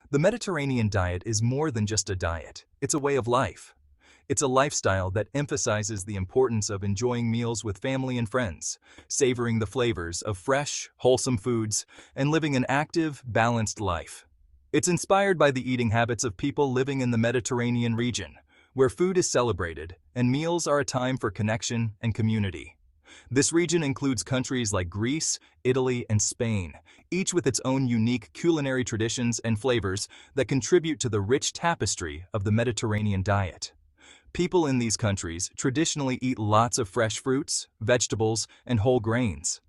The Mediterranean diet is more than just a diet. It's a way of life. It's a lifestyle that emphasizes the importance of enjoying meals with family and friends, savoring the flavors of fresh, wholesome foods, and living an active, balanced life. It's inspired by the eating habits of people living in the Mediterranean region, where food is celebrated and meals are a time for connection and community. This region includes countries like Greece, Italy, and Spain, each with its own unique culinary traditions and flavors that contribute to the rich tapestry of the Mediterranean diet. People in these countries traditionally eat lots of fresh fruits, vegetables, and whole grains.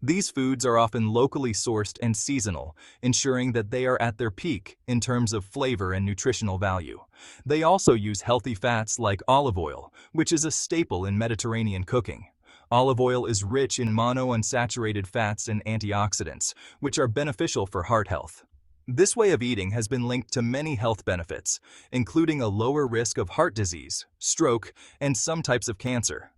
These foods are often locally sourced and seasonal, ensuring that they are at their peak in terms of flavor and nutritional value. They also use healthy fats like olive oil, which is a staple in Mediterranean cooking. Olive oil is rich in monounsaturated fats and antioxidants, which are beneficial for heart health. This way of eating has been linked to many health benefits, including a lower risk of heart disease, stroke, and some types of cancer.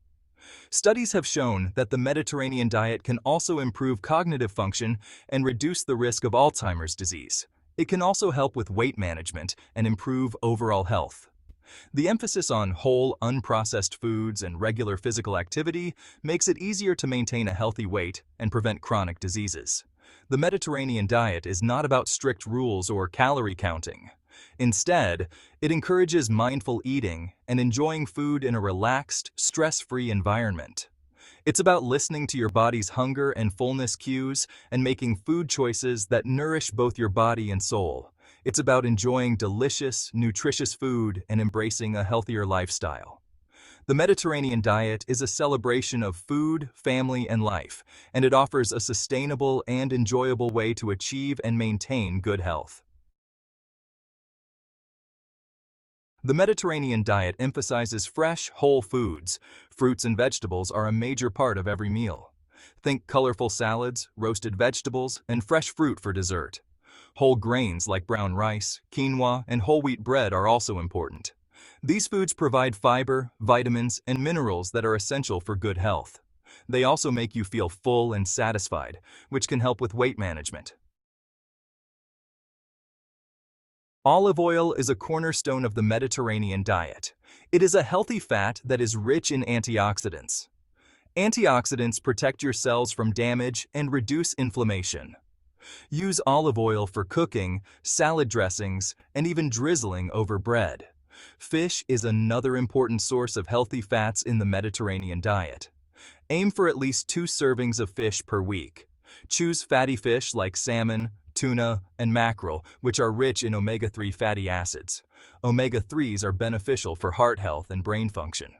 Studies have shown that the Mediterranean diet can also improve cognitive function and reduce the risk of Alzheimer's disease. It can also help with weight management and improve overall health. The emphasis on whole, unprocessed foods and regular physical activity makes it easier to maintain a healthy weight and prevent chronic diseases. The Mediterranean diet is not about strict rules or calorie counting. Instead, it encourages mindful eating and enjoying food in a relaxed, stress-free environment. It's about listening to your body's hunger and fullness cues and making food choices that nourish both your body and soul. It's about enjoying delicious, nutritious food and embracing a healthier lifestyle. The Mediterranean diet is a celebration of food, family, and life, and it offers a sustainable and enjoyable way to achieve and maintain good health. The Mediterranean diet emphasizes fresh, whole foods. Fruits and vegetables are a major part of every meal. Think colorful salads, roasted vegetables, and fresh fruit for dessert. Whole grains like brown rice, quinoa, and whole wheat bread are also important. These foods provide fiber, vitamins, and minerals that are essential for good health. They also make you feel full and satisfied, which can help with weight management. Olive oil is a cornerstone of the Mediterranean diet. It is a healthy fat that is rich in antioxidants. Antioxidants protect your cells from damage and reduce inflammation. Use olive oil for cooking, salad dressings, and even drizzling over bread. Fish is another important source of healthy fats in the Mediterranean diet. Aim for at least 2 servings of fish per week. Choose fatty fish like salmon, tuna, and mackerel, which are rich in omega-3 fatty acids. Omega-3s are beneficial for heart health and brain function.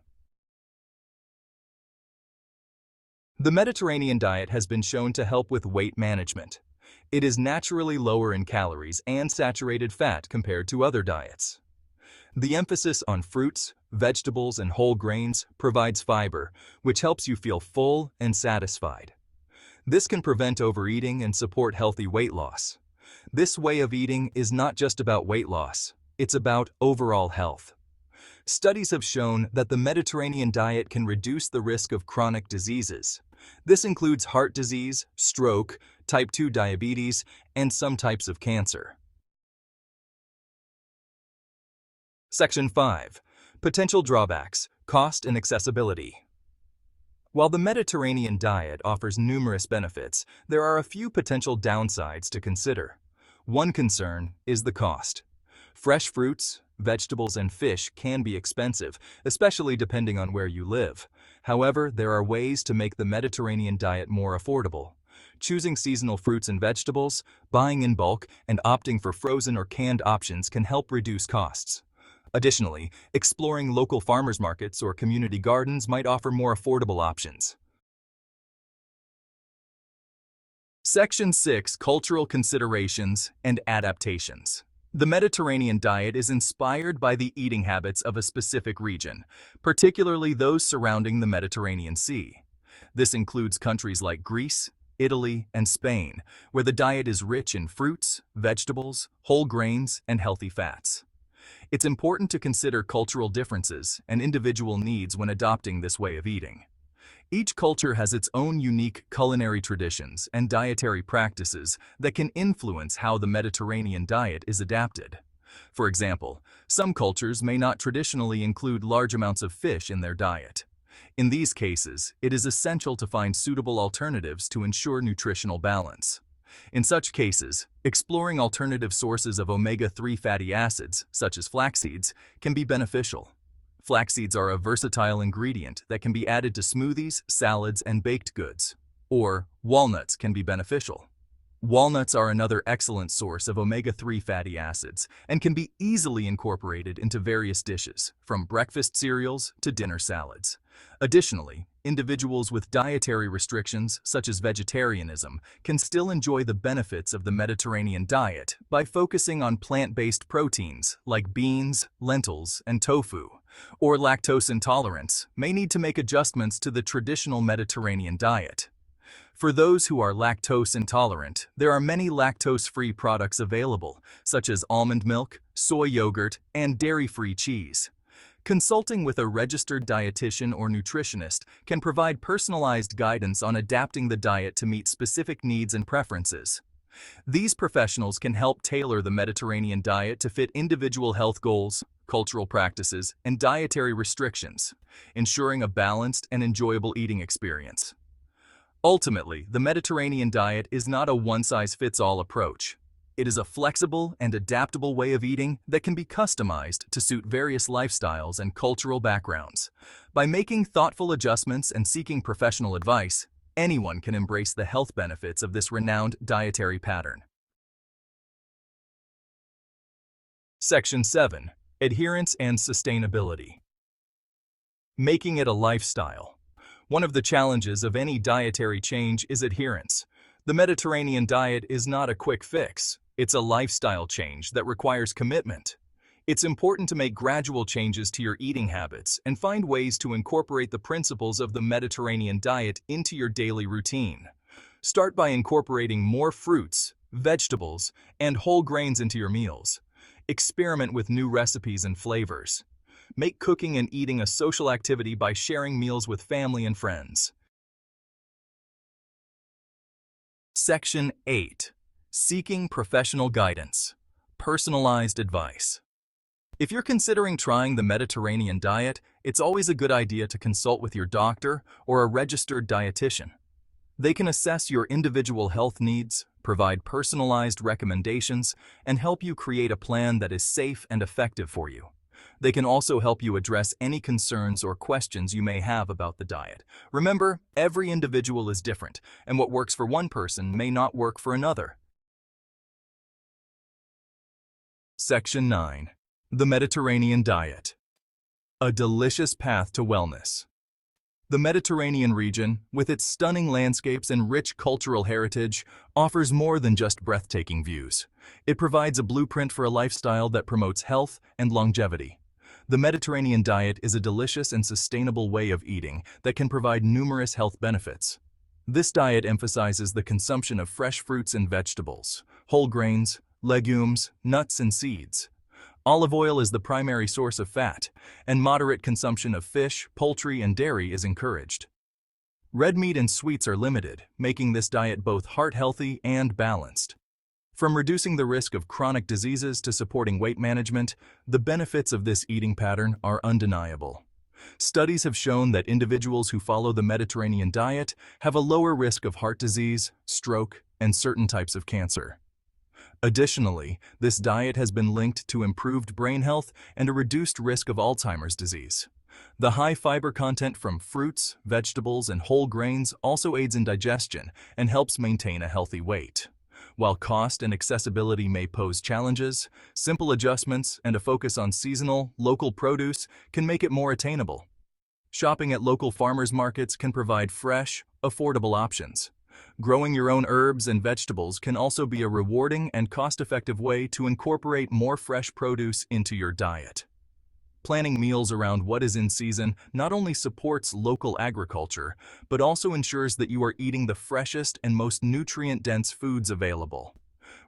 The Mediterranean diet has been shown to help with weight management. It is naturally lower in calories and saturated fat compared to other diets. The emphasis on fruits, vegetables, and whole grains provides fiber, which helps you feel full and satisfied. This can prevent overeating and support healthy weight loss. This way of eating is not just about weight loss, it's about overall health. Studies have shown that the Mediterranean diet can reduce the risk of chronic diseases. This includes heart disease, stroke, type 2 diabetes, and some types of cancer. Section 5. Potential drawbacks, cost and accessibility. While the Mediterranean diet offers numerous benefits, there are a few potential downsides to consider. One concern is the cost. Fresh fruits, vegetables, and fish can be expensive, especially depending on where you live. However, there are ways to make the Mediterranean diet more affordable. Choosing seasonal fruits and vegetables, buying in bulk, and opting for frozen or canned options can help reduce costs. Additionally, exploring local farmers markets or community gardens might offer more affordable options. Section 6. Cultural considerations and adaptations. The Mediterranean diet is inspired by the eating habits of a specific region, particularly those surrounding the Mediterranean Sea. This includes countries like Greece, Italy, and Spain, where the diet is rich in fruits, vegetables, whole grains, and healthy fats. It's important to consider cultural differences and individual needs when adopting this way of eating. Each culture has its own unique culinary traditions and dietary practices that can influence how the Mediterranean diet is adapted. For example, some cultures may not traditionally include large amounts of fish in their diet. In these cases, it is essential to find suitable alternatives to ensure nutritional balance. In such cases, exploring alternative sources of omega-3 fatty acids, such as flax seeds, can be beneficial. Flax seeds are a versatile ingredient that can be added to smoothies, salads, and baked goods. Or, walnuts can be beneficial. Walnuts are another excellent source of omega-3 fatty acids and can be easily incorporated into various dishes, from breakfast cereals to dinner salads. Additionally, individuals with dietary restrictions, such as vegetarianism, can still enjoy the benefits of the Mediterranean diet by focusing on plant-based proteins like beans, lentils, and tofu. Or lactose intolerance may need to make adjustments to the traditional Mediterranean diet. For those who are lactose intolerant, there are many lactose-free products available, such as almond milk, soy yogurt, and dairy-free cheese. Consulting with a registered dietitian or nutritionist can provide personalized guidance on adapting the diet to meet specific needs and preferences. These professionals can help tailor the Mediterranean diet to fit individual health goals, cultural practices, and dietary restrictions, ensuring a balanced and enjoyable eating experience. Ultimately, the Mediterranean diet is not a one-size-fits-all approach. It is a flexible and adaptable way of eating that can be customized to suit various lifestyles and cultural backgrounds. By making thoughtful adjustments and seeking professional advice, anyone can embrace the health benefits of this renowned dietary pattern. Section 7. Adherence and Sustainability. Making it a lifestyle. One of the challenges of any dietary change is adherence. The Mediterranean diet is not a quick fix. It's a lifestyle change that requires commitment. It's important to make gradual changes to your eating habits and find ways to incorporate the principles of the Mediterranean diet into your daily routine. Start by incorporating more fruits, vegetables, and whole grains into your meals. Experiment with new recipes and flavors. Make cooking and eating a social activity by sharing meals with family and friends. Section 8. Seeking professional guidance. Personalized advice. If you're considering trying the Mediterranean diet, it's always a good idea to consult with your doctor or a registered dietitian. They can assess your individual health needs, provide personalized recommendations, and help you create a plan that is safe and effective for you. They can also help you address any concerns or questions you may have about the diet. Remember, every individual is different, and what works for one person may not work for another. Section 9. The Mediterranean Diet. A delicious path to wellness. The Mediterranean region, with its stunning landscapes and rich cultural heritage, offers more than just breathtaking views. It provides a blueprint for a lifestyle that promotes health and longevity. The Mediterranean diet is a delicious and sustainable way of eating that can provide numerous health benefits. This diet emphasizes the consumption of fresh fruits and vegetables, whole grains, legumes, nuts, and seeds. Olive oil is the primary source of fat, and moderate consumption of fish, poultry, and dairy is encouraged. Red meat and sweets are limited, making this diet both heart-healthy and balanced. From reducing the risk of chronic diseases to supporting weight management, the benefits of this eating pattern are undeniable. Studies have shown that individuals who follow the Mediterranean diet have a lower risk of heart disease, stroke, and certain types of cancer. Additionally, this diet has been linked to improved brain health and a reduced risk of Alzheimer's disease. The high fiber content from fruits, vegetables, and whole grains also aids in digestion and helps maintain a healthy weight. While cost and accessibility may pose challenges, simple adjustments and a focus on seasonal, local produce can make it more attainable. Shopping at local farmers markets can provide fresh, affordable options. Growing your own herbs and vegetables can also be a rewarding and cost-effective way to incorporate more fresh produce into your diet. Planning meals around what is in season not only supports local agriculture, but also ensures that you are eating the freshest and most nutrient-dense foods available.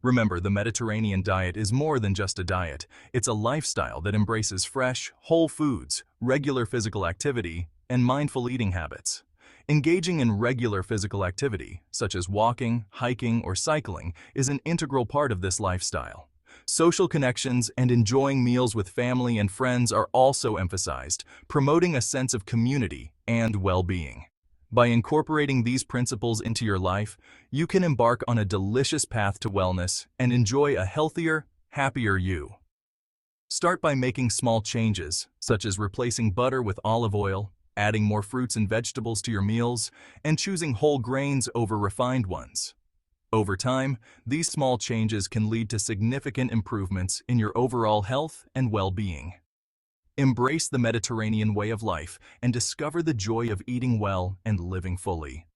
Remember, the Mediterranean diet is more than just a diet. It's a lifestyle that embraces fresh, whole foods, regular physical activity, and mindful eating habits. Engaging in regular physical activity, such as walking, hiking, or cycling, is an integral part of this lifestyle. Social connections and enjoying meals with family and friends are also emphasized, promoting a sense of community and well-being. By incorporating these principles into your life, you can embark on a delicious path to wellness and enjoy a healthier, happier you. Start by making small changes, such as replacing butter with olive oil, adding more fruits and vegetables to your meals, and choosing whole grains over refined ones. Over time, these small changes can lead to significant improvements in your overall health and well-being. Embrace the Mediterranean way of life and discover the joy of eating well and living fully.